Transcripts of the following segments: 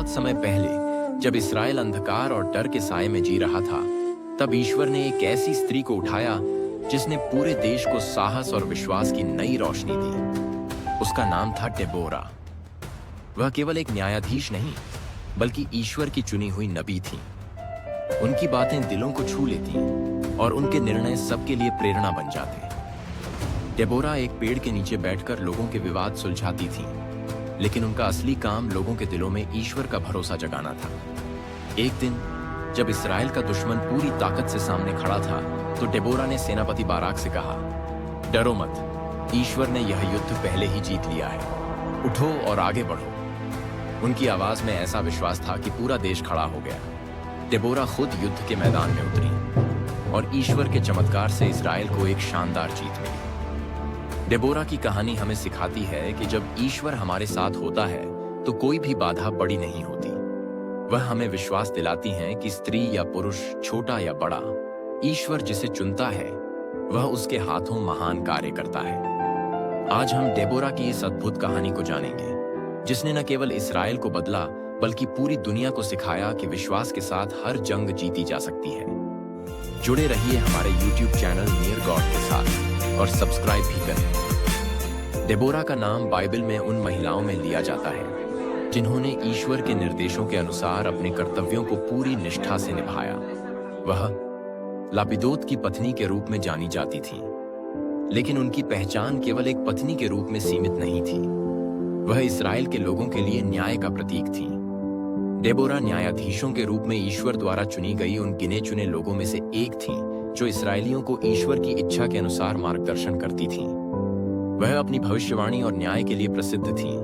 बहुत समय पहले जब इस्राएल अंधकार और डर के साए में जी रहा था, तब ईश्वर ने एक ऐसी स्त्री को उठाया जिसने पूरे देश को साहस और विश्वास की नई रोशनी दी। उसका नाम था डेबोरा। वह केवल एक न्यायाधीश नहीं, बल्कि ईश्वर की चुनी हुई नबी थी। उनकी बातें दिलों को छू लेती और उनके निर्णय सबके लिए प्रेरणा बन जाते। डेबोरा एक पेड़ के नीचे बैठकर लोगों के विवाद सुलझाती थी, लेकिन उनका असली काम लोगों के दिलों में ईश्वर का भरोसा जगाना था। एक दिन जब इस्राएल का दुश्मन पूरी ताकत से सामने खड़ा था, तो डेबोरा ने सेनापति बाराक से कहा, डरो मत, ईश्वर ने यह युद्ध पहले ही जीत लिया है, उठो और आगे बढ़ो। उनकी आवाज में ऐसा विश्वास था कि पूरा देश खड़ा हो गया। डेबोरा खुद युद्ध के मैदान में उतरी और ईश्वर के चमत्कार से इस्राएल को एक शानदार जीत मिली। डेबोरा की कहानी हमें सिखाती है कि जब ईश्वर हमारे साथ होता है तो कोई भी बाधा बड़ी नहीं होती। वह हमें विश्वास दिलाती हैं कि स्त्री या पुरुष, छोटा या बड़ा, ईश्वर जिसे चुनता है वह उसके हाथों महान कार्य करता है। आज हम डेबोरा की इस अद्भुत कहानी को जानेंगे, जिसने न केवल इस्राएल को बदला बल्कि पूरी दुनिया को सिखाया कि विश्वास के साथ हर जंग जीती जा सकती है। जुड़े रहिए हमारे YouTube चैनल नियर गॉड के साथ और सब्सक्राइब भी करें। डेबोरा का नाम बाइबल में उन महिलाओं में लिया जाता है जिन्होंने ईश्वर के निर्देशों के अनुसार अपने कर्तव्यों को पूरी निष्ठा से निभाया। वह लापिदोत की पत्नी के रूप में जानी जाती थी, लेकिन उनकी पहचान केवल एक पत्नी के रूप में सीमित नहीं थी। वह इस्राएल के लोगों के लिए न्याय का प्रतीक थी। डेबोरा न्यायाधीशों के रूप में ईश्वर द्वारा चुनी गई उन गिने चुने लोगों में से एक थी जो इस्राएलियों को ईश्वर की इच्छा के अनुसार मार्गदर्शन करती थी। वह अपनी भविष्यवाणी और न्याय के लिए प्रसिद्ध थी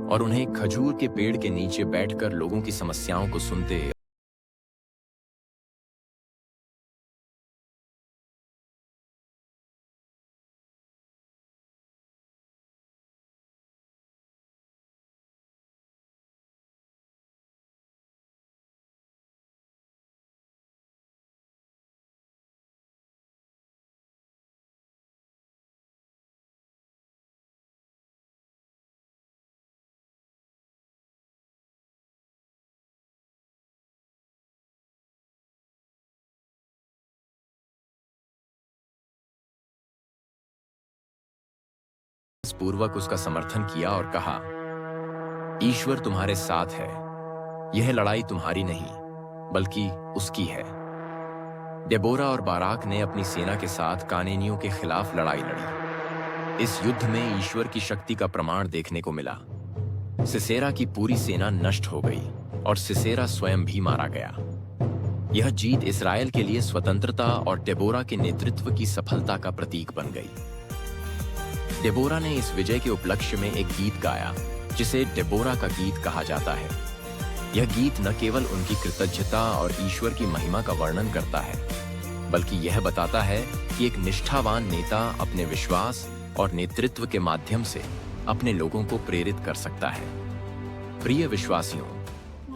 और उन्हें खजूर के पेड़ के नीचे बैठकर लोगों की समस्याओं को सुनते पूर्वक उसका समर्थन किया और कहा, ईश्वर तुम्हारे साथ है, यह लड़ाई तुम्हारी नहीं बल्कि उसकी है। डेबोरा और बाराक ने अपनी सेना के साथ कानेनियों के खिलाफ लड़ाई लड़ी। इस युद्ध में ईश्वर की शक्ति का प्रमाण देखने को मिला। सिसेरा की पूरी सेना नष्ट हो गई और सिसेरा स्वयं भी मारा गया। यह जीत इस्राएल के लिए स्वतंत्रता और डेबोरा के नेतृत्व की सफलता का प्रतीक बन गई। डेबोरा ने इस विजय के उपलक्ष्य में एक गीत गाया जिसे डेबोरा का गीत कहा जाता है। यह गीत न केवल उनकी कृतज्ञता और ईश्वर की महिमा का वर्णन करता है, बल्कि यह बताता है कि एक निष्ठावान नेता अपने विश्वास और नेतृत्व के माध्यम से अपने लोगों को प्रेरित कर सकता है। प्रिय विश्वासियों,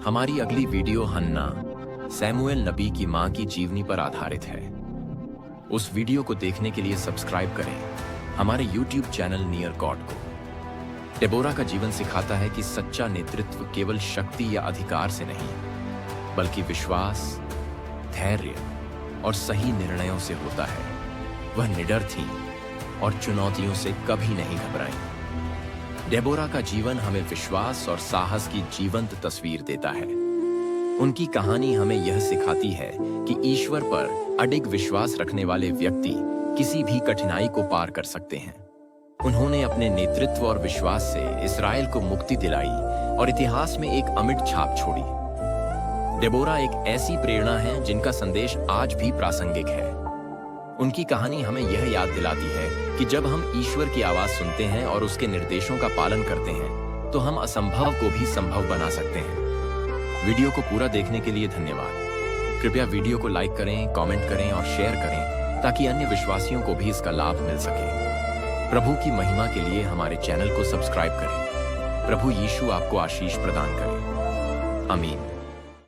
हमारी अगली वीडियो हन्ना, सैमुएल नबी की मां की जीवनी पर आधारित है। उस वीडियो को देखने के लिए सब्सक्राइब करें हमारे YouTube चैनल नियर गॉड को। डेबोरा का जीवन सिखाता है कि सच्चा नेतृत्व केवल शक्ति या अधिकार से नहीं, बल्कि विश्वास, धैर्य और सही निर्णयों से होता है। वह निडर थी और चुनौतियों से कभी नहीं घबराई। डेबोरा का जीवन हमें विश्वास और साहस की जीवंत तस्वीर देता है। उनकी कहानी हमें यह सिखाती है कि ईश्वर पर अडिग विश्वास रखने वाले व्यक्ति किसी भी कठिनाई को पार कर सकते हैं। उन्होंने अपने नेतृत्व और विश्वास से इस्राएल को मुक्ति दिलाई और इतिहास में एक अमिट छाप छोड़ी। डेबोरा एक ऐसी प्रेरणा है जिनका संदेश आज भी प्रासंगिक है। उनकी कहानी हमें यह याद दिलाती है कि जब हम ईश्वर की आवाज सुनते हैं और उसके निर्देशों का पालन करते हैं, तो हम असंभव को भी संभव बना सकते हैं। वीडियो को पूरा देखने के लिए धन्यवाद। कृपया वीडियो को लाइक करें, कमेंट करें और शेयर करें ताकि अन्य विश्वासियों को भी इसका लाभ मिल सके। प्रभु की महिमा के लिए हमारे चैनल को सब्सक्राइब करें। प्रभु यीशु आपको आशीष प्रदान करे। आमीन।